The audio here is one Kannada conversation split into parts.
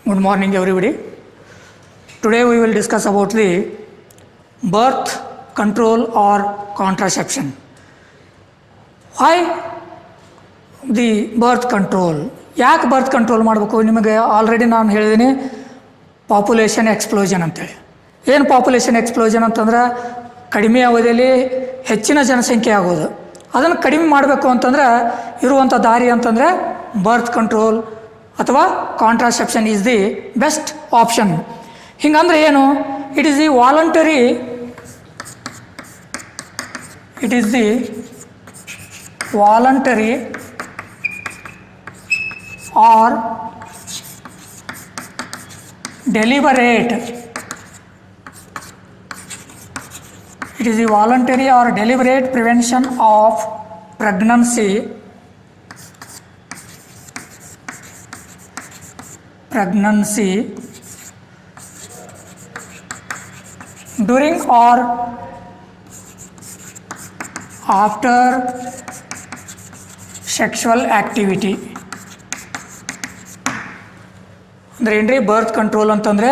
Good morning, everybody. Today we will discuss about the birth control or contraception. Why the birth control? ಯಾಕೆ ಬರ್ತ್ ಕಂಟ್ರೋಲ್ ಮಾಡಬೇಕು? ನಿಮಗೆ ಆಲ್ರೆಡಿ ನಾನು ಹೇಳಿದ್ದೀನಿ ಪಾಪ್ಯುಲೇಷನ್ ಎಕ್ಸ್ಪ್ಲೋಷನ್ ಅಂತೇಳಿ. ಏನು ಪಾಪ್ಯುಲೇಷನ್ ಎಕ್ಸ್ಪ್ಲೋಷನ್ ಅಂತಂದ್ರೆ ಕಡಿಮೆ ಅವಧಿಯಲ್ಲಿ ಹೆಚ್ಚಿನ ಜನಸಂಖ್ಯೆ ಆಗೋದು. ಅದನ್ನು ಕಡಿಮೆ ಮಾಡಬೇಕು ಅಂತಂದ್ರೆ ಇರುವಂಥ ದಾರಿ ಅಂತಂದರೆ ಬರ್ತ್ ಕಂಟ್ರೋಲ್ ಅಥವಾ contraception is the best option. ಹಿಂಗಂದ್ರೆ ಏನು? It is the voluntary, it is the voluntary or deliberate, it is the voluntary or deliberate prevention of pregnancy during or after sexual activity. ಅಂದರೆ ಏನ್ರಿ ಬರ್ತ್ ಕಂಟ್ರೋಲ್ ಅಂತಂದರೆ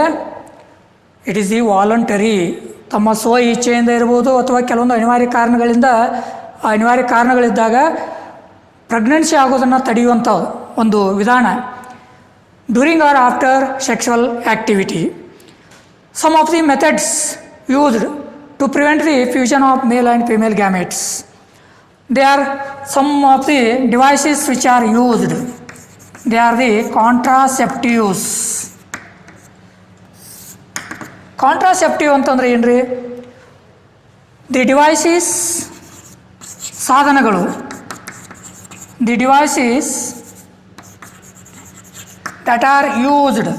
ಇಟ್ ಈಸ್ ದಿ ವಾಲಂಟರಿ, ತಮ್ಮ ಸ್ವ ಇಚ್ಛೆಯಿಂದ ಇರ್ಬೋದು ಅಥವಾ ಕೆಲವೊಂದು ಅನಿವಾರ್ಯ ಕಾರಣಗಳಿದ್ದಾಗ ಪ್ರೆಗ್ನೆನ್ಸಿ ಆಗೋದನ್ನು ತಡೆಯುವಂಥ ಒಂದು ವಿಧಾನ. During or after sexual activity. Some of the methods used to prevent the fusion of male and female gametes. They are some of the devices which are used. They are the contraceptives. Contraceptive ಅಂತಂದರೆ ಏನ್ರಿ? ದಿ ಡಿವೈಸಸ್, ಸಾಧನಗಳು. The devices that are used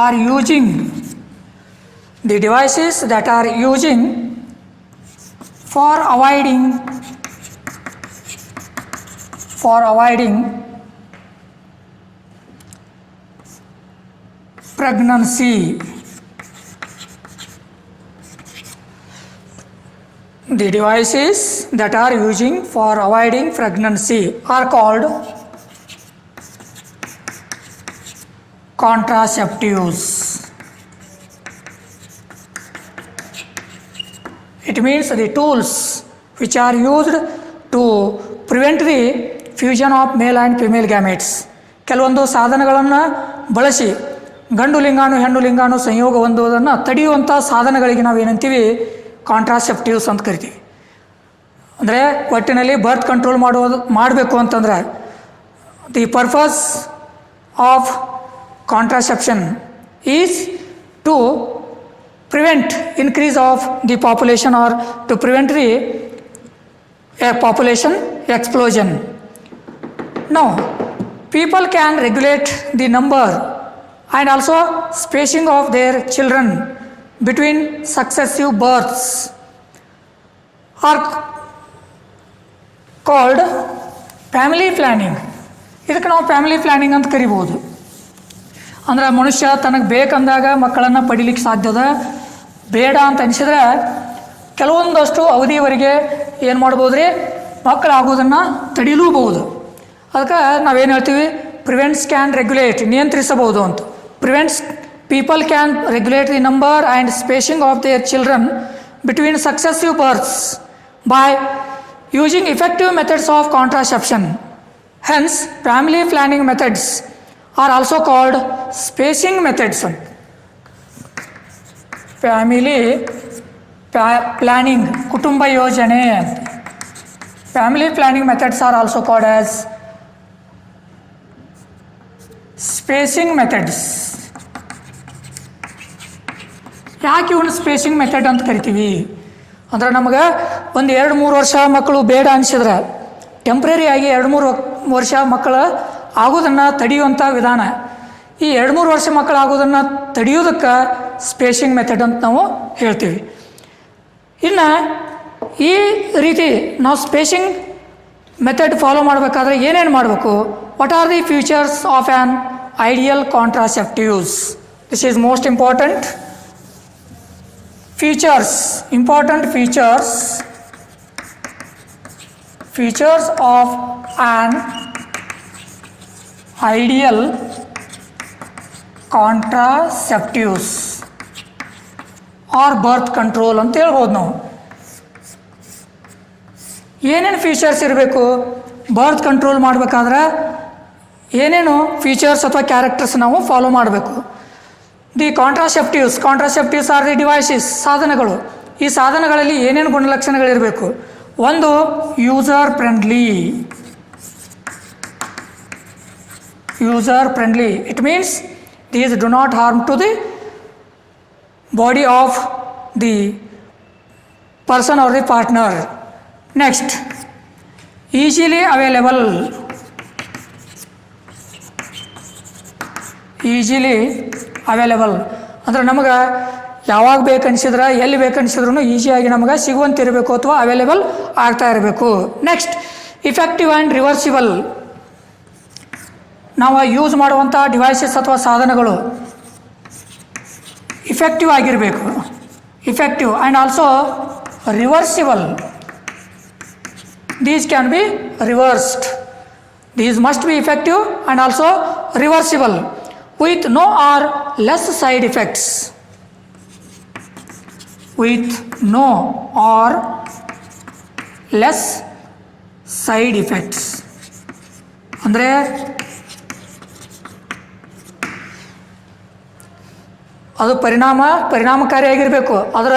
or using, the devices that are using for avoiding pregnancy. The devices that are using for avoiding pregnancy are called contraceptives. It means the tools which are used to prevent the fusion of male and female gametes. ಕೆಲವೊಂದು ಸಾಧನಗಳನ್ನು ಬಳಸಿ ಗಂಡು ಲಿಂಗಾಣು ಹೆಣ್ಣು ಲಿಂಗಾಣು ಸಂಯೋಗ ಹೊಂದುವುದನ್ನು ತಡೆಯುವಂಥ ಸಾಧನಗಳಿಗೆ ನಾವು ಏನಂತೀವಿ? ಕಾಂಟ್ರಾಸೆಪ್ಟಿವ್ಸ್ ಅಂತ ಕರಿತೀವಿ. ಅಂದರೆ ಒಟ್ಟಿನಲ್ಲಿ ಬರ್ತ್ ಕಂಟ್ರೋಲ್ ಮಾಡಬೇಕು ಅಂತಂದರೆ the purpose of contraception is to prevent increase of the population or to prevent the population explosion. Now, people can regulate the number and also spacing of their children between successive births are called family planning. ಇದಕ್ಕೆ ನಾವು ಫ್ಯಾಮಿಲಿ ಪ್ಲ್ಯಾನಿಂಗ್ ಅಂತ ಕರಿಬೋದು. ಅಂದರೆ ಮನುಷ್ಯ ತನಗೆ ಬೇಕಂದಾಗ ಮಕ್ಕಳನ್ನು ಪಡಿಲಿಕ್ಕೆ ಸಾಧ್ಯದ, ಬೇಡ ಅಂತ ಅನಿಸಿದ್ರೆ ಕೆಲವೊಂದಷ್ಟು ಅವಧಿಯವರೆಗೆ ಏನು ಮಾಡ್ಬೋದು ರೀ, ಮಕ್ಕಳಾಗೋದನ್ನು ತಡೆಯಲೂಬಹುದು. ಅದಕ್ಕೆ ನಾವೇನು ಹೇಳ್ತೀವಿ? ಪ್ರಿವೆಂಟ್ಸ್ ಕ್ಯಾನ್ ರೆಗ್ಯುಲೇಟ್, ನಿಯಂತ್ರಿಸಬಹುದು ಅಂತ. Prevents people can regulate the number and spacing of their children between successive berths by using effective methods of contraception. Hence family planning methods are also called spacing methods ಅಂತ. ಫ್ಯಾಮಿಲಿ ಪ್ಲ್ಯಾನಿಂಗ್, ಕುಟುಂಬ ಯೋಜನೆ ಅಂತ. Family planning methods are also called as spacing methods. ಯಾಕೆ ಇವನು ಸ್ಪೇಸಿಂಗ್ ಮೆಥಡ್ ಅಂತ ಕರಿತೀವಿ ಅಂದರೆ ನಮಗೆ ಒಂದು 2-3 ವರ್ಷ ಮಕ್ಕಳು ಬೇಡ ಅನಿಸಿದ್ರೆ ಟೆಂಪ್ರರಿಯಾಗಿ 2-3 ವರ್ಷ ಮಕ್ಕಳು ಆಗೋದನ್ನು ತಡೆಯುವಂಥ ವಿಧಾನ. ಈ 2-3 ವರ್ಷ ಮಕ್ಕಳು ಆಗೋದನ್ನು ತಡೆಯೋದಕ್ಕೆ ಸ್ಪೇಸಿಂಗ್ ಮೆಥಡ್ ಅಂತ ನಾವು ಹೇಳ್ತೀವಿ. ಇನ್ನು ಈ ರೀತಿ ನಾವು ಸ್ಪೇಸಿಂಗ್ ಮೆಥಡ್ ಫಾಲೋ ಮಾಡಬೇಕಾದ್ರೆ ಏನೇನು ಮಾಡಬೇಕು? What are the futures of an ideal contraceptives? This is most important. Features, important features of an ideal contraceptives are birth control ಅಂತ ಹೇಳ್ಬೋದು ನಾವು. ಏನೇನು ಫೀಚರ್ಸ್ ಇರಬೇಕು ಬರ್ತ್ ಕಂಟ್ರೋಲ್ ಮಾಡಬೇಕಾದ್ರೆ, ಏನೇನು ಫೀಚರ್ಸ್ ಅಥವಾ ಕ್ಯಾರೆಕ್ಟರ್ಸ್ ನಾವು ಫಾಲೋ ಮಾಡಬೇಕು. The contraceptives are the devices, ಸಾಧನಗಳು. ಈ ಸಾಧನಗಳಲ್ಲಿ ಏನೇನು ಗುಣಲಕ್ಷಣಗಳಿರಬೇಕು? ಒಂದು, user friendly. It means these do not harm to the body of the person or the partner. Next, easily available. ಅಂದ್ರೆ ನಮಗೆ ಯಾವಾಗ ಬೇಕನ್ಸಿದ್ರೆ, ಎಲ್ಲಿ ಬೇಕನ್ಸಿದ್ರೂ ಈಸಿಯಾಗಿ ನಮಗೆ ಸಿಗುವಂತಿರಬೇಕು ಅಥವಾ ಅವೈಲೇಬಲ್ ಆಗ್ತಾ ಇರಬೇಕು. Next, effective and reversible. ನಾವು ಯೂಸ್ ಮಾಡುವಂಥ ಡಿವೈಸಸ್ ಅಥವಾ ಸಾಧನಗಳು ಇಫೆಕ್ಟಿವ್ ಆಗಿರಬೇಕು. Effective and also reversible. These can be reversed. These must be effective and also reversible with no or less side effects. With no or less side effects. ಅಂದರೆ ಅದು ಪರಿಣಾಮಕಾರಿಯಾಗಿರಬೇಕು. ಅದರ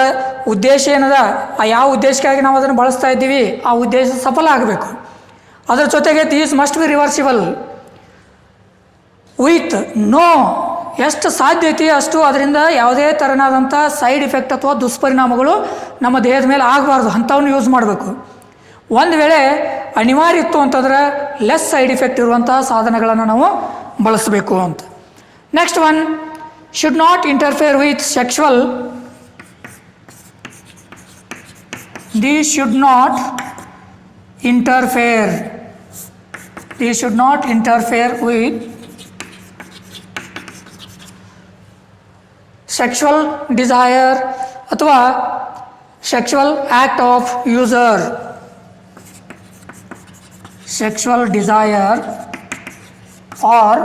ಉದ್ದೇಶ ಏನದ, ಆ ಯಾವ ಉದ್ದೇಶಕ್ಕಾಗಿ ನಾವು ಅದನ್ನು ಬಳಸ್ತಾ ಇದ್ದೀವಿ ಆ ಉದ್ದೇಶ ಸಫಲ ಆಗಬೇಕು. ಅದರ ಜೊತೆಗೆ these must be reversible with no, ಎಷ್ಟು ಸಾಧ್ಯತೆ ಅಷ್ಟು ಅದರಿಂದ ಯಾವುದೇ ಥರನಾದಂಥ ಸೈಡ್ ಇಫೆಕ್ಟ್ ಅಥವಾ ದುಷ್ಪರಿಣಾಮಗಳು ನಮ್ಮ ದೇಹದ ಮೇಲೆ ಆಗಬಾರ್ದು, ಅಂಥವನ್ನು ಯೂಸ್ ಮಾಡಬೇಕು. ಒಂದು ವೇಳೆ ಅನಿವಾರ್ಯ ಇತ್ತು ಅಂತಂದರೆ ಲೆಸ್ ಸೈಡ್ ಇಫೆಕ್ಟ್ ಇರುವಂಥ ಸಾಧನಗಳನ್ನು ನಾವು ಬಳಸಬೇಕು ಅಂತ. Next one, should not interfere with sexual. These should not interfere with sexual desire ಅಥವಾ sexual act of user. Sexual desire or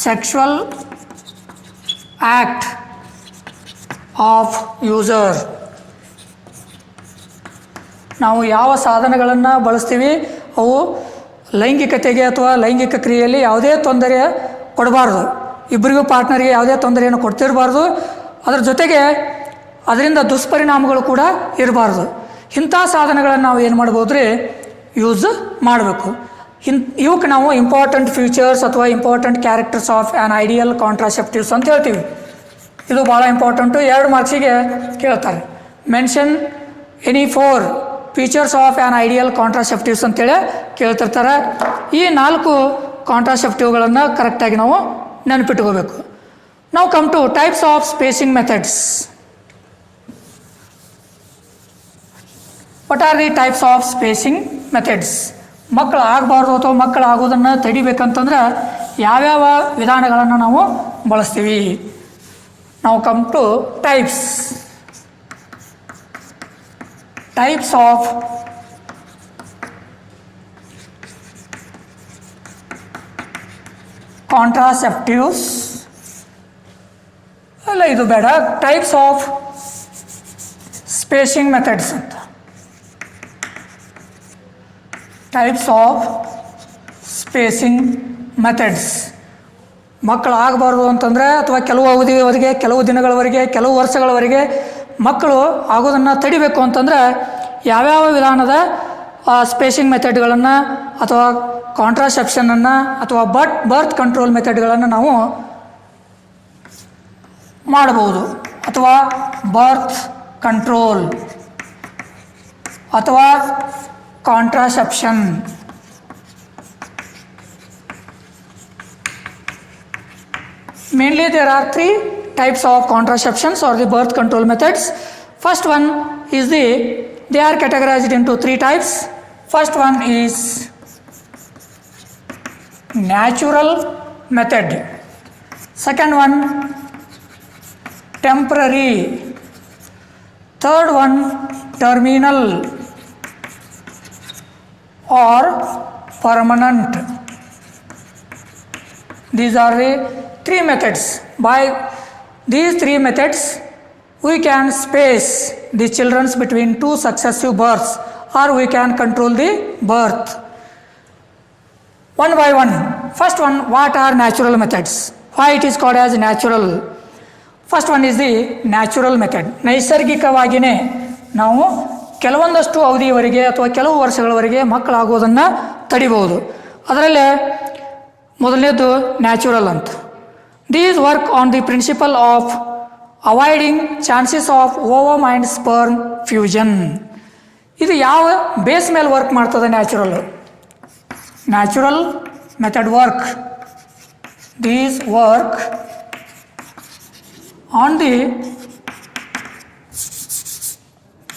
sexual act of user. ನಾವು ಯಾವ ಸಾಧನಗಳನ್ನು ಬಳಸ್ತೀವಿ ಅವು ಲೈಂಗಿಕತೆಗೆ ಅಥವಾ ಲೈಂಗಿಕ ಕ್ರಿಯೆಯಲ್ಲಿ ಯಾವುದೇ ತೊಂದರೆ ಕೊಡಬಾರ್ದು, ಇಬ್ಬರಿಗೂ ಪಾರ್ಟ್ನರ್ಗೆ ಯಾವುದೇ ತೊಂದರೆಯನ್ನು ಕೊಡ್ತಿರಬಾರ್ದು. ಅದರ ಜೊತೆಗೆ ಅದರಿಂದ ದುಷ್ಪರಿಣಾಮಗಳು ಕೂಡ ಇರಬಾರ್ದು. ಇಂಥ ಸಾಧನಗಳನ್ನು ನಾವು ಏನು ಮಾಡ್ಬೋದು ರೀ, ಯೂಸ್ ಮಾಡಬೇಕು. ಇವಕ್ಕೆ ನಾವು ಇಂಪಾರ್ಟೆಂಟ್ ಫೀಚರ್ಸ್ ಅಥವಾ important characters of an ideal contraceptives ಅಂತ ಹೇಳ್ತೀವಿ. ಇದು ಭಾಳ ಇಂಪಾರ್ಟೆಂಟು, 2 ಮಾರ್ಕ್ಸಿಗೆ ಕೇಳ್ತಾರೆ. Mention any 4 features of an ideal contraceptives ಅಂತೇಳಿ ಕೇಳ್ತಿರ್ತಾರೆ. ಈ 4 ಕಾಂಟ್ರಾಸೆಪ್ಟಿವ್ಗಳನ್ನು ಕರೆಕ್ಟಾಗಿ ನಾವು ನೆನಪಿಟ್ಕೋಬೇಕು. ನಾವು come two types of spacing methods. What are the types of spacing methods? ಮಕ್ಕಳು ಆಗಬಾರ್ದು ಅಥವಾ ಮಕ್ಕಳು ಆಗೋದನ್ನು ತಡಿಬೇಕಂತಂದ್ರೆ ಯಾವ್ಯಾವ ವಿಧಾನಗಳನ್ನು ನಾವು ಬಳಸ್ತೀವಿ? ನಾವು come two types of contraceptives. ಅಲ್ಲ, ಇದು ಬೇಡ, ಟೈಪ್ಸ್ ಆಫ್ ಸ್ಪೇಸಿಂಗ್ ಮೆಥಡ್ಸ್ ಅಂತ. Types of spacing methods. ಮಕ್ಕಳು ಆಗಬಾರ್ದು ಅಂತಂದರೆ ಅಥವಾ ಕೆಲವು ಅವಧಿಯವರೆಗೆ, ಕೆಲವು ದಿನಗಳವರೆಗೆ, ಕೆಲವು ವರ್ಷಗಳವರೆಗೆ ಮಕ್ಕಳು ಆಗೋದನ್ನು ತಡಿಬೇಕು ಅಂತಂದರೆ ಯಾವ್ಯಾವ ವಿಧಾನದ ಸ್ಪೇಸಿಂಗ್ ಮೆಥಡ್ಗಳನ್ನು ಅಥವಾ ಕಾಂಟ್ರಾಸೆಪ್ಷನನ್ನು ಅಥವಾ ಬರ್ತ್ ಕಂಟ್ರೋಲ್ ಮೆಥಡ್ಗಳನ್ನು ನಾವು ಮಾಡಬಹುದು. ಅಥವಾ ಬರ್ತ್ ಕಂಟ್ರೋಲ್ ಅಥವಾ contraception. Mainly there are 3 types of contraceptions or the birth control methods. First one is they are categorized into 3 types. First one is natural method. Second one, temporary. Third one, terminal or permanent. These are the three methods. By these three methods, we can space the children between two successive births, or we can control the birth. One by one. First one, what are natural methods? Why it is called as natural? First one is the natural method. ನೈಸರ್ಗಿಕವಾಗಿಯೇ ನಾವು ಕೆಲವೊಂದಷ್ಟು ಅವಧಿಯವರೆಗೆ ಅಥವಾ ಕೆಲವು ವರ್ಷಗಳವರೆಗೆ ಮಕ್ಕಳಾಗೋದನ್ನು ತಡಿಬಹುದು. ಅದರಲ್ಲೇ ಮೊದಲನೇದು ನ್ಯಾಚುರಲ್ ಅಂತ. These work on the principle of avoiding chances of ovum and sperm fusion. ಇದು ಯಾವ ಬೇಸ್ ಮೇಲೆ ವರ್ಕ್ ಮಾಡ್ತದೆ? Natural method work. These work on the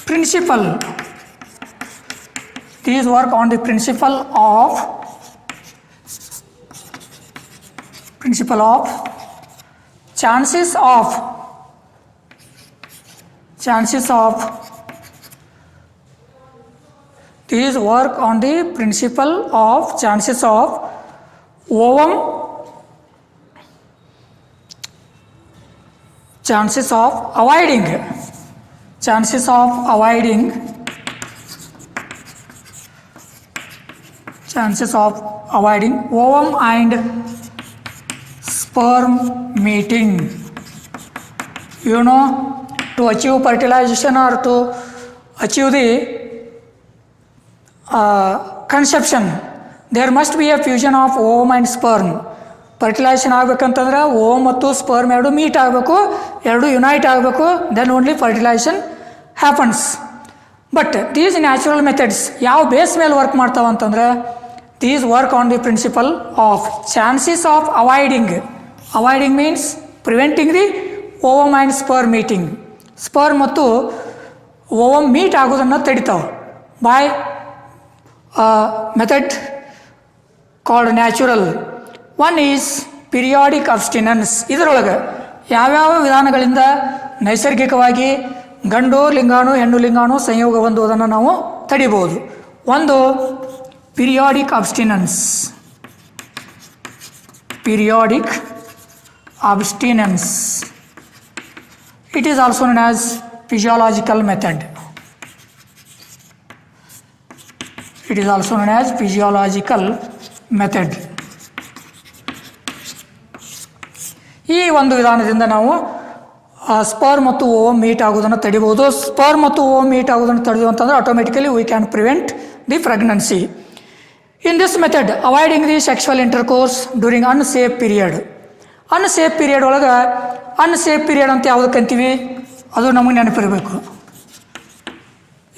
principle. These work on the principle of chances of these work on the principle of chances of ovum, chances of avoiding ovum and sperm meeting. You know, to achieve fertilization or to achieve the conception, there must be a fusion of ovum and sperm. Fertilization ಆಗಬೇಕಂತಂದ್ರೆ ಓವಮ್ ಮತ್ತು ಸ್ಪರ್ಮ್ ಎರಡು ಮೀಟ್ ಆಗಬೇಕು, ಎರಡು ಯುನೈಟ್ ಆಗಬೇಕು, then only fertilization happens. But these natural methods ಯಾವ ಬೇಸ್ ಮೇಲೆ ವರ್ಕ್ ಮಾಡ್ತಾವೆ ಅಂತಂದ್ರೆ, these work on the principle of chances of avoiding means preventing the ovum and sperm meeting. Sperm ಮತ್ತು ಓವಮ್ ಮೀಟ್ ಆಗೋದನ್ನು ತಡಿತಾವೆ by method called natural. One is periodic abstinence. ಇದರೊಳಗೆ ಯಾವ್ಯಾವ ವಿಧಾನಗಳಿಂದ ನೈಸರ್ಗಿಕವಾಗಿ ಗಂಡು ಲಿಂಗಾಣು ಹೆಣ್ಣು ಲಿಂಗಾಣು ಸಂಯೋಗ ಹೊಂದುವುದನ್ನು ನಾವು ತಡಿಬೋದು. ಒಂದು periodic abstinence. It is also known as physiological method. ಈ ಒಂದು ವಿಧಾನದಿಂದ ನಾವು ಸ್ಪರ್ಮ್ ಮತ್ತು ಓವಮ್ ಮೀಟ್ ಆಗೋದನ್ನು ತಡಿಬೋದು. ಸ್ಪರ್ಮ್ ಮತ್ತು ಓವಮ್ ಮೀಟ್ ಆಗೋದನ್ನು ತಡೆದು ಅಂತಂದರೆ automatically we can prevent the pregnancy. In this method avoiding the sexual intercourse during unsafe period. Unsafe period ಒಳಗೆ ಅನ್ಸೇಫ್ ಪೀರಿಯಡ್ ಅಂತ ಯಾವುದಕ್ಕೆ ಅಂತೀವಿ? ಅದು ನಮಗೆ ನೆನಪಿರಬೇಕು.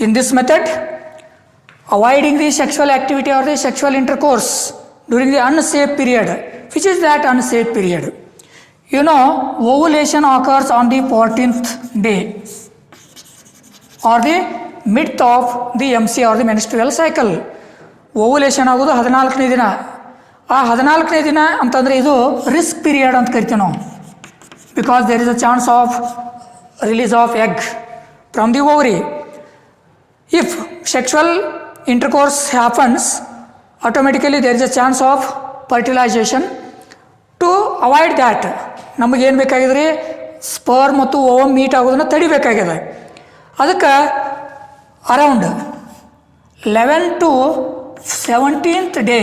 In this method avoiding the sexual activity or the sexual intercourse during the unsafe period. Which is that unsafe period? You know, ovulation occurs on the 14th day or the midth of the MC or the menstrual cycle. Ovulation ಆಗೋದು 14ನೇ ದಿನ. ಆ 14ನೇ ದಿನ ಅಂತಂದರೆ ಇದು ರಿಸ್ಕ್ ಪೀರಿಯಡ್ ಅಂತ ಕರಿತೀವಿ ನಾವು. Because there is a chance of release of egg from the ovary. If sexual intercourse happens, automatically there is a chance of fertilisation. To avoid that ನಮಗೇನು ಬೇಕಾಗಿದ್ರಿ? ಸ್ಪರ್ಮ್ ಮತ್ತು ಓವಮ್ ಮೀಟ್ ಆಗೋದನ್ನು ತಡಿಬೇಕಾಗಿದೆ. ಅದಕ್ಕೆ around 11 to 17th day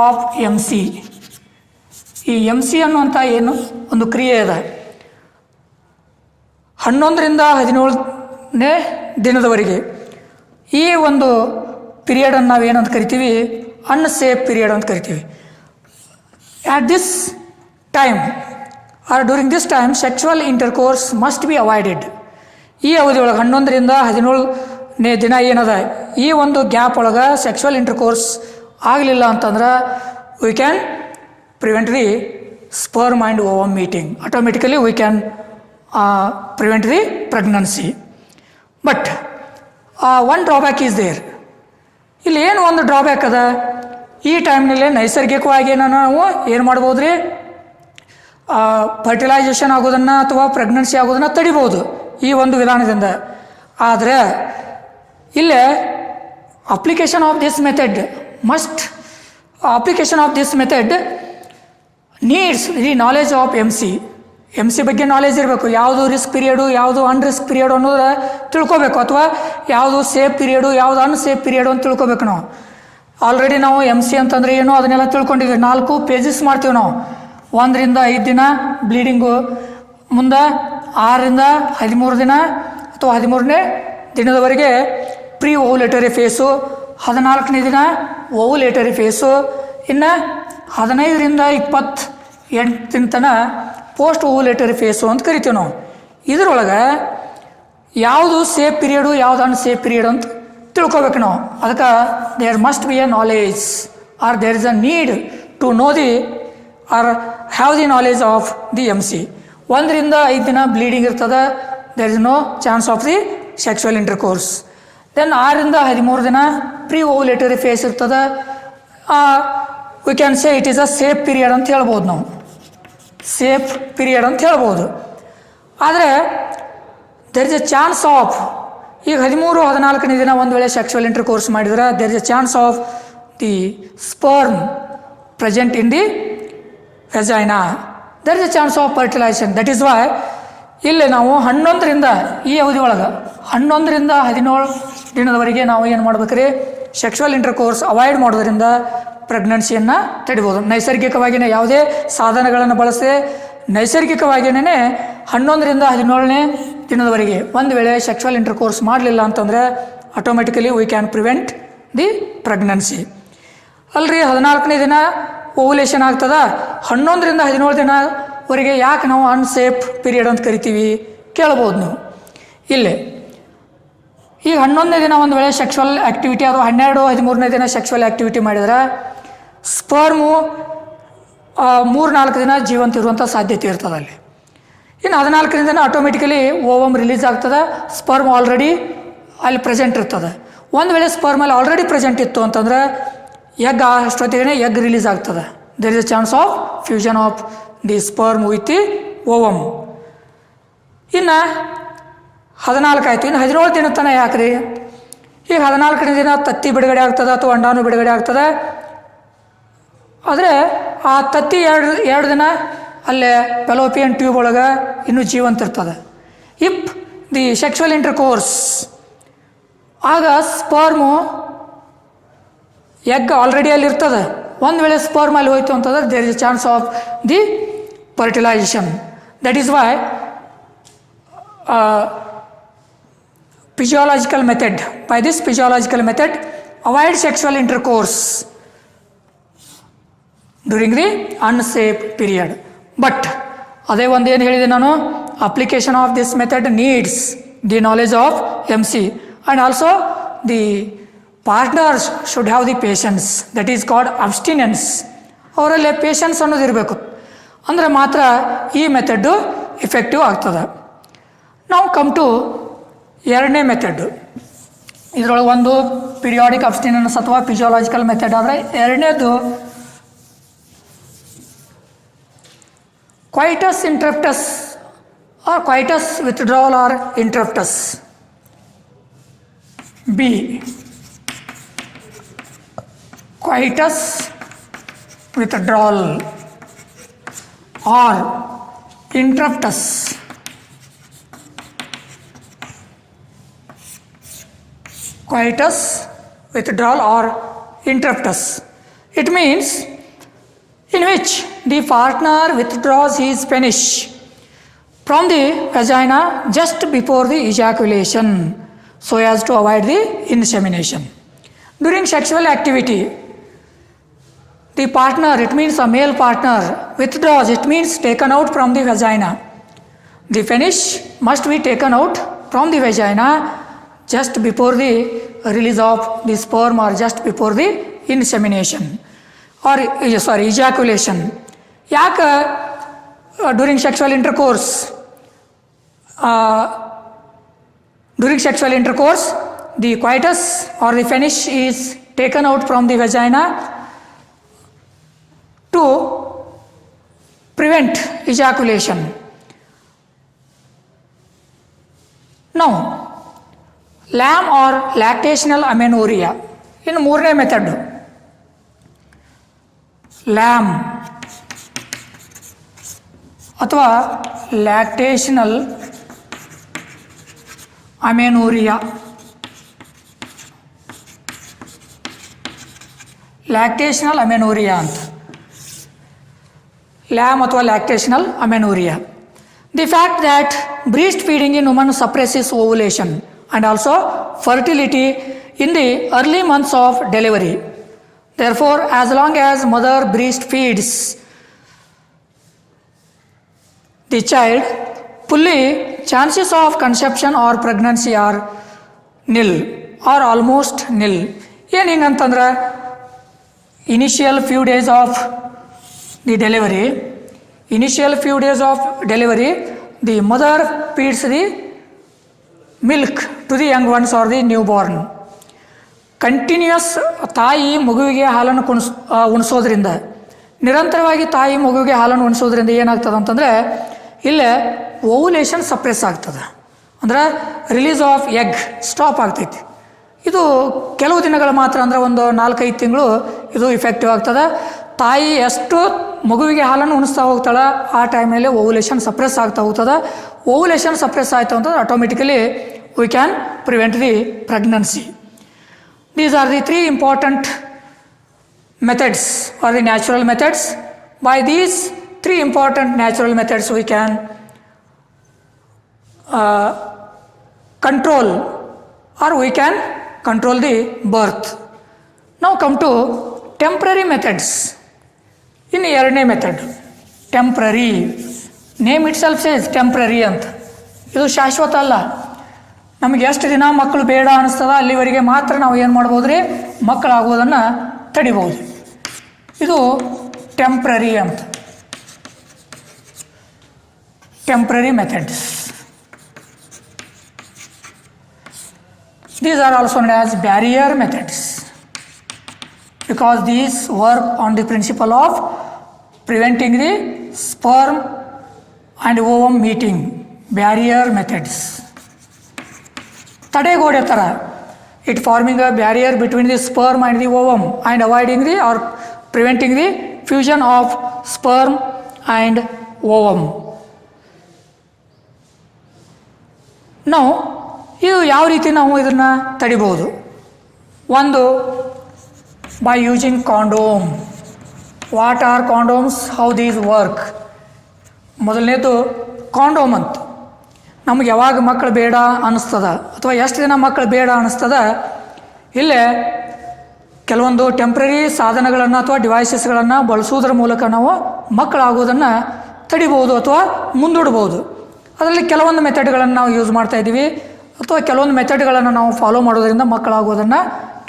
of MC. ಈ MC ಅನ್ನುವಂಥ ಏನು ಒಂದು ಕ್ರಿಯೆ ಇದೆ. 11ರಿಂದ 17ನೇ ದಿನದವರೆಗೆ ಈ ಒಂದು ಪೀರಿಯಡನ್ನು ನಾವೇನಂತ ಕರಿತೀವಿ? ಅನ್ಸೇಫ್ ಪೀರಿಯಡ್ ಅಂತ ಕರಿತೀವಿ. At this time or during this time sexual intercourse must be avoided. ಈ ಅವಧಿಯೊಳಗೆ 11ರಿಂದ 17ನೇ ದಿನ ಏನದ ಈ ಒಂದು ಗ್ಯಾಪ್ ಒಳಗೆ ಸೆಕ್ಷುವಲ್ ಇಂಟರ್ಕೋರ್ಸ್ ಆಗಲಿಲ್ಲ ಅಂತಂದ್ರೆ we can prevent the sperm and ovum meeting. Automatically we can prevent the pregnancy. But one drawback is there. ಇಲ್ಲಿ ಏನು ಒಂದು ಡ್ರಾಬ್ಯಾಕ್ ಅದ? ಈ ಟೈಮ್ನಲ್ಲೇ ನೈಸರ್ಗಿಕವಾಗಿ ನಾವು ಏನು ಮಾಡ್ಬೋದು ರೀ? ಫರ್ಟಿಲೈಸೇಷನ್ ಆಗೋದನ್ನು ಅಥವಾ ಪ್ರೆಗ್ನೆನ್ಸಿ ಆಗೋದನ್ನು ತಡಿಬೋದು ಈ ಒಂದು ವಿಧಾನದಿಂದ. ಆದರೆ ಇಲ್ಲೇ application of this method must application of this method needs the knowledge of M C ಬಗ್ಗೆ ನಾಲೆಜ್ ಇರಬೇಕು. ಯಾವುದು ರಿಸ್ಕ್ ಪೀರಿಯಡು, ಯಾವುದು ಅನ್ರಿಸ್ಕ್ ಪೀರಿಯಡ್ ಅನ್ನೋದು ತಿಳ್ಕೊಬೇಕು, ಅಥವಾ ಯಾವುದು ಸೇಫ್ ಪೀರಿಯಡು, ಯಾವುದು ಅನ್ಸೇಫ್ ಪೀರಿಯಡು ಅಂತ ತಿಳ್ಕೊಬೇಕು. ನಾವು ಆಲ್ರೆಡಿ ನಾವು ಎಮ್ ಸಿ ಅಂತಂದರೆ ಏನು ಅದನ್ನೆಲ್ಲ ತಿಳ್ಕೊಂಡಿದ್ವಿ. 4 ಪೇಜಸ್ ಮಾಡ್ತೀವಿ ನಾವು. 1 ರಿಂದ 5 ದಿನ ಬ್ಲೀಡಿಂಗು, ಮುಂದೆ 6 ರಿಂದ 13 ದಿನ ಅಥವಾ 13ನೇ ದಿನದವರೆಗೆ ಪ್ರೀ ಓವುಲೇಟರಿ ಫೇಸು, 14ನೇ ದಿನ ಓವುಲೇಟರಿ ಫೇಸು, ಇನ್ನು 15 ರಿಂದ 28 ದಿನ ತನಕ ಪೋಸ್ಟ್ ಓವುಲೇಟರಿ ಫೇಸು ಅಂತ ಕರಿತೀವಿ ನಾವು. ಇದರೊಳಗೆ ಯಾವುದು ಸೇಫ್ ಪೀರಿಯಡು, ಯಾವುದು ಅನ್ಸೇಫ್ ಪೀರಿಯಡ್ ಅಂತ ತಿಳ್ಕೊಬೇಕು ನಾವು. ಅದಕ್ಕೆ there must be a knowledge or there is a need to know the or have the knowledge of the M C. 1 ರಿಂದ 5 ದಿನ ಬ್ಲೀಡಿಂಗ್ ಇರ್ತದೆ, there is no chance of the sexual intercourse. Then 6 ರಿಂದ 13 ದಿನ ಪ್ರೀ ಓವುಲೇಟರಿ ಫೇಸ್ ಇರ್ತದೆ. We can say it is a safe period ಅಂತ ಹೇಳ್ಬೋದು ನಾವು, ಸೇಫ್ ಪೀರಿಯಡ್ ಅಂತ ಹೇಳ್ಬೋದು. ಆದರೆ there is a chance of, ಈಗ 13-14ನೇ ದಿನ ಒಂದು ವೇಳೆ ಸೆಕ್ಸುವಲ್ ಇಂಟರ್ಕೋರ್ಸ್ ಮಾಡಿದ್ರೆ there is a chance of the sperm present in the vagina, there is a chance of fertilisation. That is why ಇಲ್ಲಿ ನಾವು 11 ರಿಂದ ಈ ಅವಧಿ ಒಳಗೆ 11 ರಿಂದ 17 ದಿನದವರೆಗೆ ನಾವು ಏನು ಮಾಡ್ಬೇಕ್ರಿ, ಸೆಕ್ಸುವಲ್ ಇಂಟರ್ಕೋರ್ಸ್ ಅವಾಯ್ಡ್ ಮಾಡೋದ್ರಿಂದ ಪ್ರೆಗ್ನೆನ್ಸಿಯನ್ನು ತಡಿಬೋದು. ನೈಸರ್ಗಿಕವಾಗಿಯೇ ಯಾವುದೇ ಸಾಧನಗಳನ್ನು ಬಳಸದೆ ನೈಸರ್ಗಿಕವಾಗಿಯೇ 11 ರಿಂದ 17ನೇ ದಿನದವರೆಗೆ ಒಂದು ವೇಳೆ ಸೆಕ್ಸುವಲ್ ಇಂಟರ್ಕೋರ್ಸ್ ಮಾಡಲಿಲ್ಲ ಅಂತಂದರೆ automatically we can prevent the pregnancy. ಅಲ್ರಿ 14ನೇ ದಿನ ಓವುಲೇಷನ್ ಆಗ್ತದ, 11 ರಿಂದ 17 ದಿನವರೆಗೆ ಯಾಕೆ ನಾವು ಅನ್ಸೇಫ್ ಪೀರಿಯಡ್ ಅಂತ ಕರಿತೀವಿ ಕೇಳ್ಬೋದು ನೀವು. ಇಲ್ಲೇ ಈಗ 11ನೇ ದಿನ ಒಂದು ವೇಳೆ ಸೆಕ್ಸುವಲ್ ಆ್ಯಕ್ಟಿವಿಟಿ ಅಥವಾ 12-13ನೇ ದಿನ ಸೆಕ್ಸುವಲ್ ಆ್ಯಕ್ಟಿವಿಟಿ ಮಾಡಿದ್ರೆ ಸ್ಪರ್ಮು 3-4 ದಿನ ಜೀವಂತ ಇರುವಂಥ ಸಾಧ್ಯತೆ ಇರ್ತದೆ ಅಲ್ಲಿ. ಇನ್ನು 14ನೇ ದಿನ ಆಟೋಮೆಟಿಕಲಿ ಓವಮ್ ರಿಲೀಸ್ ಆಗ್ತದೆ, ಸ್ಪರ್ಮ್ ಆಲ್ರೆಡಿ ಅಲ್ಲಿ ಪ್ರೆಸೆಂಟ್ ಇರ್ತದೆ. ಒಂದು ವೇಳೆ ಸ್ಪರ್ಮಲ್ಲಿ ಆಲ್ರೆಡಿ ಪ್ರೆಸೆಂಟ್ ಇತ್ತು ಅಂತಂದರೆ ಎಗ್ ಅಷ್ಟೊತ್ತಿಗೆ ಎಗ್ ರಿಲೀಸ್ ಆಗ್ತದೆ. There is a chance of fusion of the sperm with the ovum. ಇನ್ನು 14 ಆಯಿತು. ಇನ್ನು 17 ದಿನ ತನಕ ಯಾಕ್ರಿ, ಈಗ 14ನೇ ದಿನ ತತ್ತಿ ಬಿಡುಗಡೆ ಆಗ್ತದೆ ಅಥವಾ ಅಂಡಾನು ಬಿಡುಗಡೆ ಆಗ್ತದೆ. ಆದರೆ ಆ ತತ್ತಿ ಎರಡು ದಿನ ಅಲ್ಲೇ ಫೆಲೋಪಿಯನ್ ಟ್ಯೂಬ್ ಒಳಗೆ ಇನ್ನೂ ಜೀವಂತ ಇರ್ತದೆ. ಇಫ್ ದಿ ಸೆಕ್ಸುವಲ್ ಇಂಟರ್ಕೋರ್ಸ್ ಆಗ ಸ್ಪರ್ಮು ಎಗ್ ಆಲ್ರೆಡಿ ಅಲ್ಲಿ ಇರ್ತದೆ. ಒಂದು ವೇಳೆ ಸ್ಪರ್ಮ್ ಅಲ್ಲಿ ಹೋಯ್ತು ಅಂತಂದ್ರೆ there is a chance of the fertilisation. That is why physiological method, by this physiological method avoid sexual intercourse during the unsafe period. But ಅದೇ ಒಂದು ಏನು ಹೇಳಿದೆ ನಾನು, application of this method needs the knowledge of MC and also the partners should have the patience, that is called abstinence. ಅವರಲ್ಲಿ ಪೇಷನ್ಸ್ ಅನ್ನೋದು ಇರಬೇಕು, ಅಂದರೆ ಮಾತ್ರ ಈ ಮೆಥಡ್ಡು ಇಫೆಕ್ಟಿವ್ ಆಗ್ತದೆ. ನಾವು ಕಮ್ ಟು 2ನೇ ಮೆಥಡ್. ಇದರೊಳಗೆ ಒಂದು ಪಿರಿಯಾಡಿಕ್ ಅಬ್ಸ್ಟಿನೆನ್ಸ್ ಅಥವಾ ಫಿಸಿಯಾಲಜಿಕಲ್ ಮೆಥಡ್ ಆದರೆ, 2ನೇದು coitus interruptus or coitus withdrawal or interruptus. B coitus withdrawal or interruptus. Coitus withdrawal or interruptus. It means in which the partner withdraws his penis from the vagina just before the ejaculation so as to avoid the insemination. During sexual activity, the partner, it means a male partner, withdraws, it means taken out from the vagina. The penis must be taken out from the vagina just before the release of the sperm or just before the insemination or ejaculation. ಯಾಕೆ during sexual intercourse the coitus or the penis is taken out from the vagina to prevent ejaculation. Now LAM or lactational amenorrhoea ಇನ್ನು 3ನೇ ಮೆಥಡ್. ಲ್ಯಾಮ್ ಅಥವಾ ಲ್ಯಾಕ್ಟೇಷನಲ್ ಅಮೆನೂರಿಯಾ. ಲ್ಯಾಕ್ಟೇಷನಲ್ ಅಮೆನೂರಿಯಾ ಅಂತ, ಲ್ಯಾಮ್ ಅಥವಾ lactational amenorrhoea. The fact that breast feeding in woman suppresses ovulation and also fertility in the early months of delivery. Therefore, as long as mother breastfeeds the child fully, chances of conception or pregnancy are nil or almost nil. ಏನು ಹಿಂಗಂತಂದ್ರೆ initial few days of the delivery, the mother feeds the milk to the young ones or the newborn. Continuous ತಾಯಿ ಮಗುವಿಗೆ ಹಾಲನ್ನು ಉಣಿಸೋದ್ರಿಂದ, ನಿರಂತರವಾಗಿ ತಾಯಿ ಮಗುವಿಗೆ ಹಾಲನ್ನು ಉಣಿಸೋದ್ರಿಂದ ಏನಾಗ್ತದೆ ಅಂತಂದರೆ ಇಲ್ಲೇ ಓವುಲೇಷನ್ ಸಪ್ರೆಸ್ ಆಗ್ತದೆ, ಅಂದ್ರೆ ರಿಲೀಸ್ ಆಫ್ ಎಗ್ ಸ್ಟಾಪ್ ಆಗ್ತೈತಿ. ಇದು ಕೆಲವು ದಿನಗಳು ಮಾತ್ರ, ಅಂದರೆ ಒಂದು 4-5 ತಿಂಗಳು ಇದು ಇಫೆಕ್ಟಿವ್ ಆಗ್ತದೆ. ತಾಯಿ ಎಷ್ಟು ಮಗುವಿಗೆ ಹಾಲನ್ನು ಉಣಿಸ್ತಾ ಹೋಗ್ತಾಳೆ ಆ ಟೈಮಲ್ಲಿ ಓವುಲೇಷನ್ ಸಪ್ರೆಸ್ ಆಗ್ತಾ ಹೋಗ್ತದೆ. ಓವುಲೇಷನ್ ಸಪ್ರೆಸ್ ಆಯಿತು ಅಂತಂದ್ರೆ automatically we can prevent the pregnancy. These are the 3 important methods or the natural methods. By these 3 important natural methods we can control the birth. Now come to temporary methods. In ಎರಡನೇ method temporary, name it self says temporary ಅಂತ. ಇದು ಶಾಶ್ವತ ಅಲ್ಲ. ನಮಗೆ ಎಷ್ಟು ದಿನ ಮಕ್ಕಳು ಬೇಡ ಅನ್ನಿಸ್ತದ ಅಲ್ಲಿವರೆಗೆ ಮಾತ್ರ ನಾವು ಏನು ಮಾಡ್ಬೋದು ರೀ, ಮಕ್ಕಳಾಗೋದನ್ನು ತಡಿಬೋದು. ಇದು ಟೆಂಪ್ರರಿ ಅಂತ, temporary methods. These are also known as barrier methods because these work on the principle of preventing the sperm and ovum meeting. Barrier methods. ತಡೆಗೋಡೆ ಥರ, it forming a barrier between the sperm and the ovum and avoiding the or preventing the fusion of sperm and ovum. ನಾವು ಇದು ಯಾವ ರೀತಿ ನಾವು ಇದನ್ನು ತಡಿಬೋದು? ಒಂದು, by using condom. What are condoms, how these work? ಮೊದಲನೇದು ಕಾಂಡೋಮ್ ಅಂತ. ನಮ್ಗೆ ಯಾವಾಗ ಮಕ್ಕಳು ಬೇಡ ಅನ್ನಿಸ್ತದ ಅಥವಾ ಎಷ್ಟು ದಿನ ಮಕ್ಕಳು ಬೇಡ ಅನ್ನಿಸ್ತದ, ಇಲ್ಲೇ ಕೆಲವೊಂದು ಟೆಂಪ್ರರಿ ಸಾಧನಗಳನ್ನು ಅಥವಾ ಡಿವೈಸಸ್ಗಳನ್ನು ಬಳಸೋದ್ರ ಮೂಲಕ ನಾವು ಮಕ್ಕಳಾಗೋದನ್ನು ತಡಿಬೋದು ಅಥವಾ ಮುಂದೂಡ್ಬೋದು. ಅದರಲ್ಲಿ ಕೆಲವೊಂದು ಮೆಥಡ್ಗಳನ್ನು ನಾವು ಯೂಸ್ ಮಾಡ್ತಾಯಿದ್ದೀವಿ ಅಥವಾ ಕೆಲವೊಂದು ಮೆಥಡ್ಗಳನ್ನು ನಾವು ಫಾಲೋ ಮಾಡೋದ್ರಿಂದ ಮಕ್ಕಳಾಗೋದನ್ನು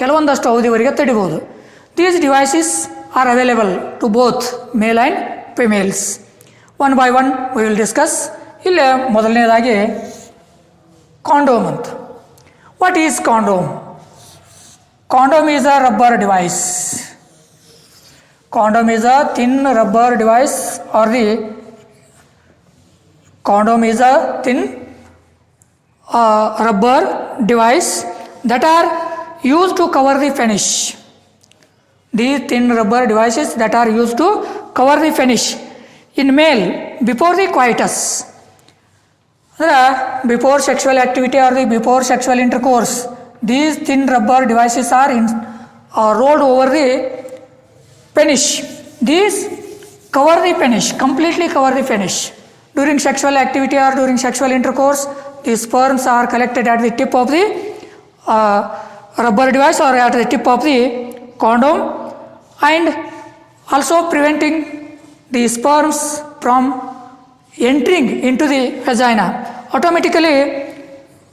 ಕೆಲವೊಂದಷ್ಟು ಅವಧಿವರೆಗೆ ತಡಿಬೋದು. These devices are available to both male and females. One by one we will discuss. ಇಲ್ಲೇ ಮೊದಲನೇದಾಗಿ ಕಾಂಡೋಮ್ ಅಂತ. What is condom? Condom is a rubber device. Condom is a thin rubber device or the condom is a thin rubber device that are used to cover the finish. These thin rubber devices that are used to cover the finish in male before the coitus. Before sexual activity or the before sexual intercourse, these thin rubber devices are rolled over the penis. These cover the penis, completely cover the penis. During sexual activity or during sexual intercourse, the sperms are collected at the tip of the rubber device or at the tip of the condom, and also preventing the sperms from entering into the vagina. Automatically,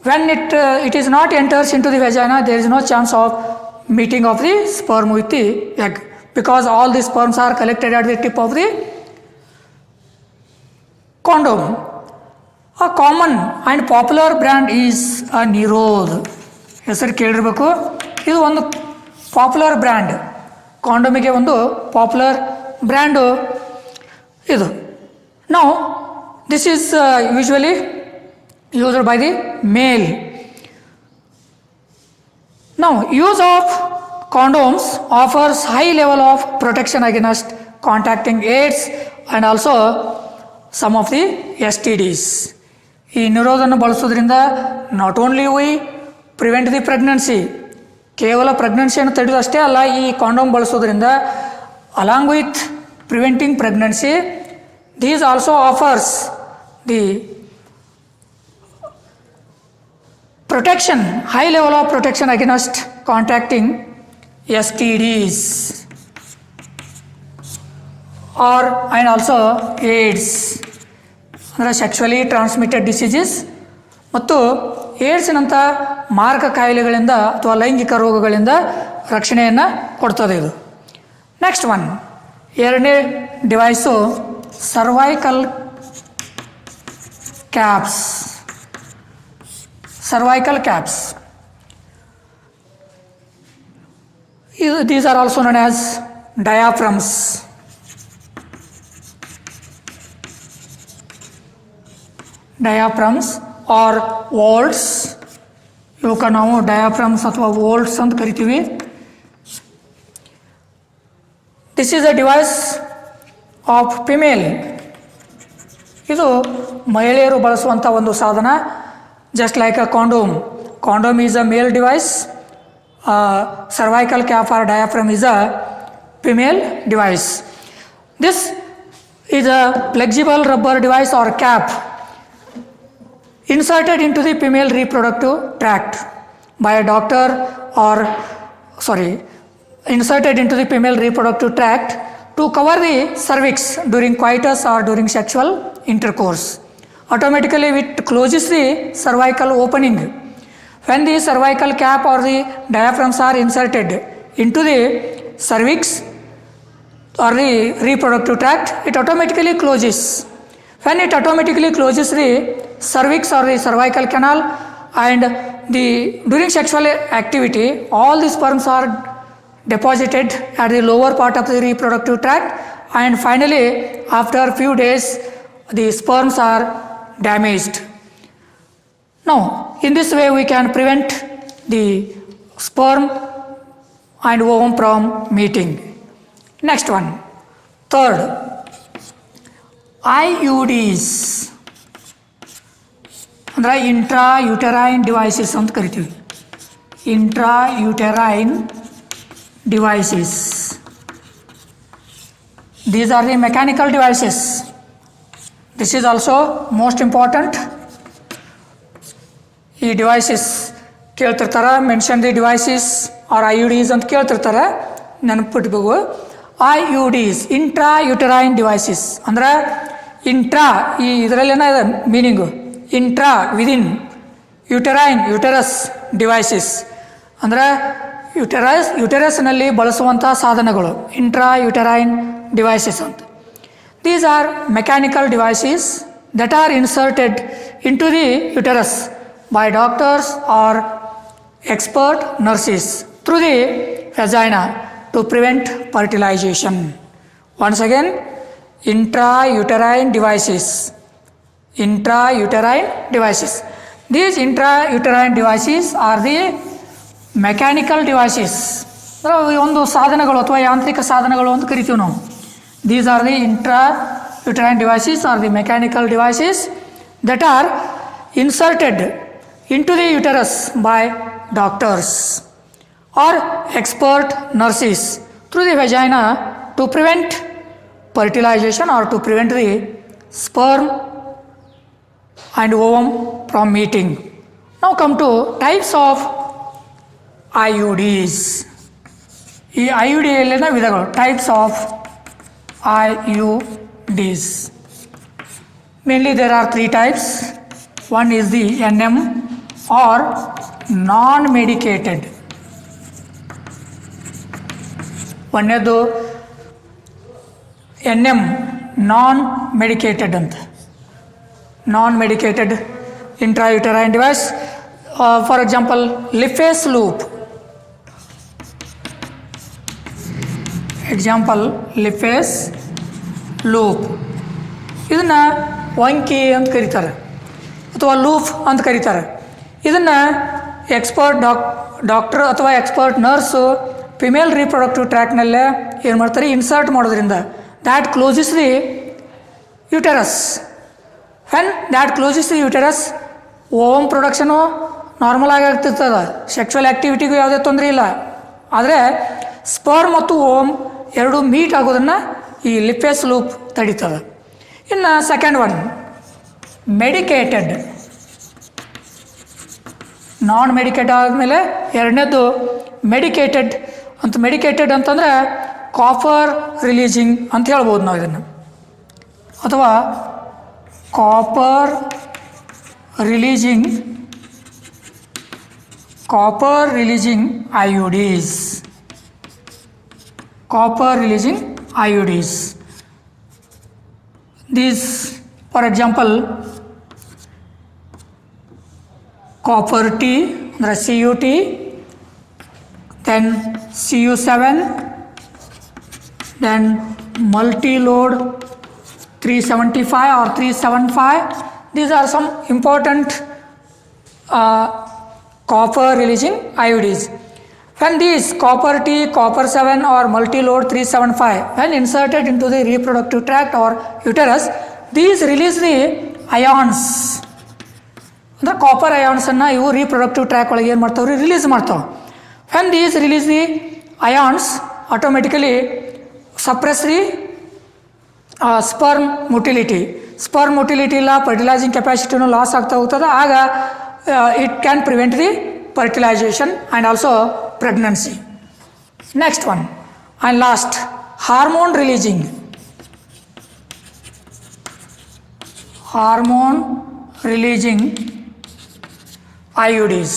when it is not enters into the vagina, there is no chance of meeting of the sperm with the egg, because all the sperms are collected at the tip of the condom. A common and popular brand is a Nirod. ಹೆಸರು ಕೇಳಿರಬೇಕು. ಇದು ಒಂದು ಪಾಪ್ಯುಲರ್ ಬ್ರ್ಯಾಂಡ್, ಕಾಂಡೋಮಿಗೆ ಒಂದು ಪಾಪ್ಯುಲರ್ ಬ್ರ್ಯಾಂಡು ಇದು. Now this is usually used by the male. Now use of condoms offers high level of protection against contacting AIDS and also some of the STDs. ಈ ನಿರೋಧನ ಬಳಸೋದ್ರಿಂದ not only we prevent the pregnancy, ಕೇವಲ ಪ್ರೆಗ್ನೆನ್ಸಿಯನ್ನು ತಡೆಯೋದು ಅಷ್ಟೇ ಅಲ್ಲ, ಈ ಕಾಂಡೋಮ್ ಬಳಸೋದ್ರಿಂದ along with preventing pregnancy these also offers the protection, high level of protection against contacting STDs or and also AIDS ಅಂದರೆ ಸೆಕ್ಸುವಲಿ ಟ್ರಾನ್ಸ್ಮಿಟೆಡ್ ಡಿಸೀಸಸ್ ಮತ್ತು ಏಡ್ಸ್ನಂಥ ಮಾರಕ ಕಾಯಿಲೆಗಳಿಂದ ಅಥವಾ ಲೈಂಗಿಕ ರೋಗಗಳಿಂದ ರಕ್ಷಣೆಯನ್ನು ಕೊಡ್ತದೆ ಇದು. ನೆಕ್ಸ್ಟ್ ಒನ್, ಎರಡನೇ device cervical caps. Cervical caps, these are also known as diaphragms. Diaphragms or vaults, ಇವಕ್ಕೆ ನಾವು ಡಯಾಫ್ರಮ್ಸ್ ಅಥವಾ ವೋಲ್ಟ್ಸ್ ಅಂತ ಕರಿತೀವಿ. This is a device of female. ಇದು ಮಹಿಳೆಯರು ಬಳಸುವಂಥ ಒಂದು ಸಾಧನ. Just like a condom. Condom is a male device. Cervical cap or diaphragm is a female device. This is a flexible rubber device or cap inserted into the female reproductive tract by a doctor or inserted into the female reproductive tract to cover the cervix during coitus or during sexual intercourse. Automatically it closes the cervical opening. When the cervical cap or the diaphragms are inserted into the cervix or the reproductive tract, it automatically closes. When it automatically closes the cervix or the cervical canal, and during sexual activity, all the sperms are deposited at the lower part of the reproductive tract, and finally after a few days the sperms are damaged. Now, in this way we can prevent the sperm and ovum from meeting. Next one, third, IUDs ಅಂದರೆ ಇಂಟ್ರಾಯುಟರೈನ್ ಡಿವೈಸಸ್ ಅಂತ ಕರಿತೀವಿ. ಇಂಟ್ರಾಯುಟರೈನ್ devices, these are the mechanical devices. This is also most important. ಈ ಡಿವೈಸಸ್ ಕೇಳ್ತಿರ್ತಾರೆ, mention the devices or IUDs ಅಂತ ಕೇಳ್ತಿರ್ತಾರೆ, ನೆನಪಿಟ್ಬೇಕು. IUDs ಇಂಟ್ರಾಯುಟರೈನ್ ಡಿವೈಸಸ್ ಅಂದ್ರೆ ಇಂಟ್ರಾ, ಈ ಇದರಲ್ಲೇನ ಇದೆ meaning, intra within, uterine uterus devices ಅಂದರೆ ಯುಟರಸ್ನಲ್ಲಿ ಬಳಸುವಂಥ ಸಾಧನಗಳು ಇಂಟ್ರಾಯುಟರೈನ್ ಡಿವೈಸಸ್ ಅಂತ. These are mechanical devices that are inserted into the uterus by doctors or expert nurses through the vagina to prevent fertilization. Once again, intrauterine devices. Intrauterine devices. These intrauterine devices are the mechanical devices. ಒಂದು ಸಾಧನಗಳು ಅಥವಾ ಯಾಂತ್ರಿಕ ಸಾಧನಗಳು ಅಂತ ಕರಿತೀವಿ ನಾವು. These are the intrauterine devices or the mechanical devices that are inserted into the uterus by doctors or expert nurses through the vagina to prevent fertilization or to prevent the sperm and ovum from meeting. Now come to types of IUDs. ಈ IUD ವಿಧಗಳು, types of IUDs. Mainly there are three types. One is the NM or non-medicated. ಒಂದನೇದು NM non-medicated ಅಂತ. Non-medicated intrauterine device. For example, Liffes loop. Example, Liffes loop. ಇದನ್ನು ವಂಕಿ ಅಂತ ಕರೀತಾರೆ ಅಥವಾ ಲೂಫ್ ಅಂತ ಕರೀತಾರೆ. ಇದನ್ನು ಎಕ್ಸ್ಪರ್ಟ್ ಡಾಕ್ಟರ್ ಅಥವಾ ಎಕ್ಸ್ಪರ್ಟ್ ನರ್ಸು ಫಿಮೇಲ್ ರೀಪ್ರೊಡಕ್ಟಿವ್ ಟ್ರ್ಯಾಕ್ನಲ್ಲೇ ಏನು ಮಾಡ್ತಾರೆ, ಇನ್ಸರ್ಟ್ ಮಾಡೋದ್ರಿಂದ that closes the uterus. When that closes the uterus, ovum production normal ಆಗಿ ಆಗ್ತಿರ್ತದೆ, ಸೆಕ್ಷುವಲ್ ಆ್ಯಕ್ಟಿವಿಟಿಗೂ ಯಾವುದೇ ತೊಂದರೆ ಇಲ್ಲ. ಆದರೆ ಸ್ಪರ್ಮ್ ಮತ್ತು ಓವಮ್ ಎರಡು ಮೀಟ್ ಆಗೋದನ್ನು ಈ ಲಿಪೇಸ್ ಲೂಪ್ ತಡೀತದೆ. ಇನ್ನು ಸೆಕೆಂಡ್ ಒನ್ ಮೆಡಿಕೇಟೆಡ್. ನಾನ್ ಮೆಡಿಕೇಟೆಡ್ ಆದಮೇಲೆ ಎರಡನೇದು ಮೆಡಿಕೇಟೆಡ್ ಅಂತ. ಮೆಡಿಕೇಟೆಡ್ ಅಂತಂದರೆ ಕಾಪರ್ ರಿಲೀಸಿಂಗ್ ಅಂತ ಹೇಳ್ಬೋದು ನಾವು ಇದನ್ನು, ಅಥವಾ copper releasing IUDs. Copper releasing IUDs. These, for example, copper T, CUT, then Cu7, then multi-load 375 or 375. These are some important copper releasing IUDs. When these copper T, copper 7 or multi-load 375 when inserted into the reproductive tract or uterus, these release the ions. ಅಂದರೆ ಕಾಪರ್ ಅಯಾನ್ಸನ್ನು ಇವು ರೀಪ್ರೊಡಕ್ಟಿವ್ ಟ್ರ್ಯಾಕ್ ಒಳಗೆ ಏನು ಮಾಡ್ತಾವ್ರಿ, ರಿಲೀಸ್ ಮಾಡ್ತಾವೆ. when these release the ions, automatically suppress the sperm motility. Sperm motility ಇಲ್ಲ, ಫರ್ಟಿಲೈಸಿಂಗ್ ಕೆಪಾಸಿಟಿನೂ ಲಾಸ್ ಆಗ್ತಾ ಹೋಗ್ತದೆ. ಆಗ it can prevent the fertilisation and also pregnancy. Next one and last, hormone releasing. Hormone releasing IUDs.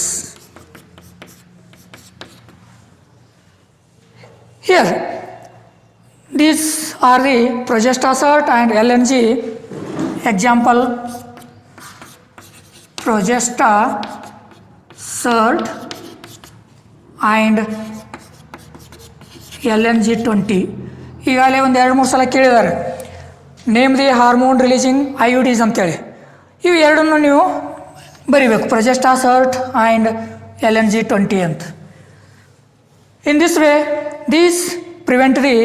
Here, these are the progestasert and LNG. Example, progestasert and LNG-20. ಈಗಾಗಲೇ ಒಂದು 2-3 ಸಲ ಕೇಳಿದ್ದಾರೆ, name the hormone releasing IUDs ಅಂತೇಳಿ. ಇವು ಎರಡನ್ನು ನೀವು ಬರಿಬೇಕು, ಪ್ರೊಜೆಸ್ಟಾಸರ್ಟ್ ಆ್ಯಂಡ್ LNG-20 ಅಂತ. In this way, these prevent the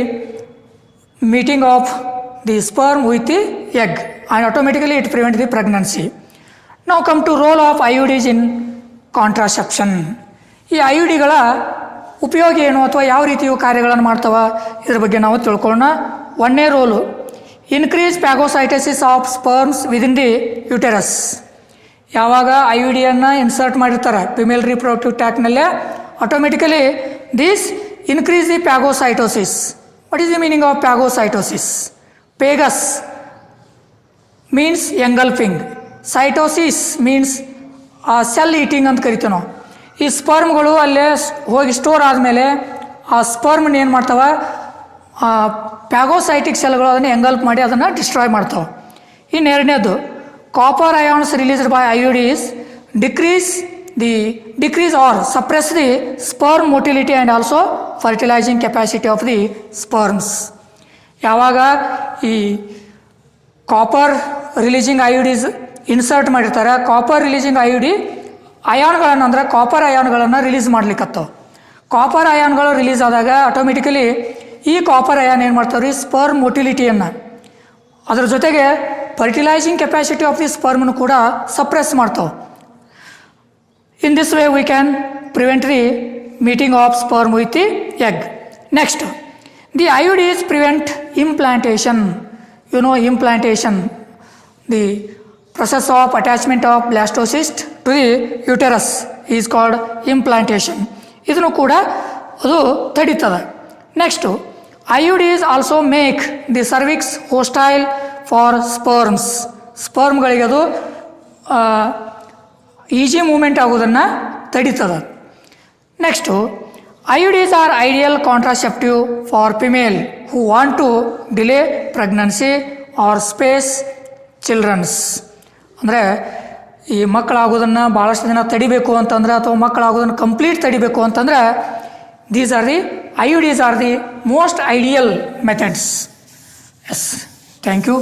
meeting of the sperm with the egg and automatically it prevents the pregnancy. Now come to role of IUDs in contraception. ಈ IUDಗಳ ಉಪಯೋಗ ಏನು ಅಥವಾ ಯಾವ ರೀತಿಯ ಕಾರ್ಯಗಳನ್ನು ಮಾಡ್ತವೆ ಇದ್ರ ಬಗ್ಗೆ ನಾವು ತಿಳ್ಕೊಳ್ಳೋಣ. ಒಂದನೇ role, increase phagocytosis of sperms within the uterus. ಯಾವಾಗ IUDಯನ್ನು ಇನ್ಸರ್ಟ್ ಮಾಡಿರ್ತಾರೆ ಫಿಮೇಲ್ ರಿಪ್ರೊಡಕ್ಟಿವ್ ಟ್ಯಾಕ್ನಲ್ಲೇ, automatically this increase the phagocytosis. What is the meaning of phagocytosis? Phagus means engulfing, cytosis means cell eating ಅಂತ ಕರಿತೀವಿ ನಾವು. ಈ ಸ್ಪರ್ಮ್ಗಳು ಅಲ್ಲೇ ಹೋಗಿ ಸ್ಟೋರ್ ಆದಮೇಲೆ ಆ ಸ್ಪರ್ಮ್ನ ಏನು ಮಾಡ್ತಾವೆ, ಪ್ಯಾಗೋಸೈಟಿಕ್ ಸೆಲ್ಗಳು ಅದನ್ನು ಎಂಗಲ್ಪ್ ಮಾಡಿ ಅದನ್ನು ಡಿಸ್ಟ್ರಾಯ್ ಮಾಡ್ತಾವೆ. ಇನ್ನು ಎರಡನೇದು, copper ions released by IUDs decrease or suppress the sperm motility and also fertilizing capacity of the sperms. ಯಾವಾಗ ಈ ಕಾಪರ್ ರಿಲೀಸಿಂಗ್ IUDs ಇನ್ಸರ್ಟ್ ಮಾಡಿರ್ತಾರೆ, ಕಾಪರ್ ರಿಲೀಸಿಂಗ್ IUD ಅಯಾನ್ಗಳನ್ನು ಅಂದರೆ ಕಾಪರ್ ಅಯಾನ್ಗಳನ್ನು ರಿಲೀಸ್ ಮಾಡ್ಲಿಕ್ಕತ್ತವೆ. ಕಾಪರ್ ಅಯಾನ್ಗಳು ರಿಲೀಸ್ ಆದಾಗ ಆಟೋಮೆಟಿಕಲಿ ಈ ಕಾಪರ್ ಅಯಾನ್ ಏನು ಮಾಡ್ತಾವ್ರಿ, ಸ್ಪರ್ಮ್ ಮೊಟಿಲಿಟಿಯನ್ನು, ಅದ್ರ ಜೊತೆಗೆ ಫರ್ಟಿಲೈಸಿಂಗ್ ಕೆಪಾಸಿಟಿ ಆಫ್ ದಿ ಸ್ಪರ್ಮ್ನು ಕೂಡ ಸಪ್ರೆಸ್ ಮಾಡ್ತಾವೆ. In this way we can prevent the meeting of sperm with the egg. Next, the IUDs prevent implantation. You know implantation, the process of attachment of blastocyst to the uterus is called implantation. ಇದನ್ನು ಕೂಡ ಅದು ತಡೀತದೆ. Next, IUDs also make the cervix hostile for sperms. ಸ್ಪರ್ಮ್ಗಳಿಗೆ ಅದು ಈಜಿ ಮೂಮೆಂಟ್ ಆಗೋದನ್ನು ತಡೀತದೆ. Next, IUDs are ideal contraceptive for female who want to delay pregnancy or space childrens. ಅಂದರೆ ಈ ಮಕ್ಕಳಾಗೋದನ್ನು ಭಾಳಷ್ಟು ದಿನ ತಡಿಬೇಕು ಅಂತಂದರೆ ಅಥವಾ ಮಕ್ಕಳಾಗೋದನ್ನು ಕಂಪ್ಲೀಟ್ ತಡಿಬೇಕು ಅಂತಂದರೆ these are the IUDs are the most ideal methods. Yes, thank you.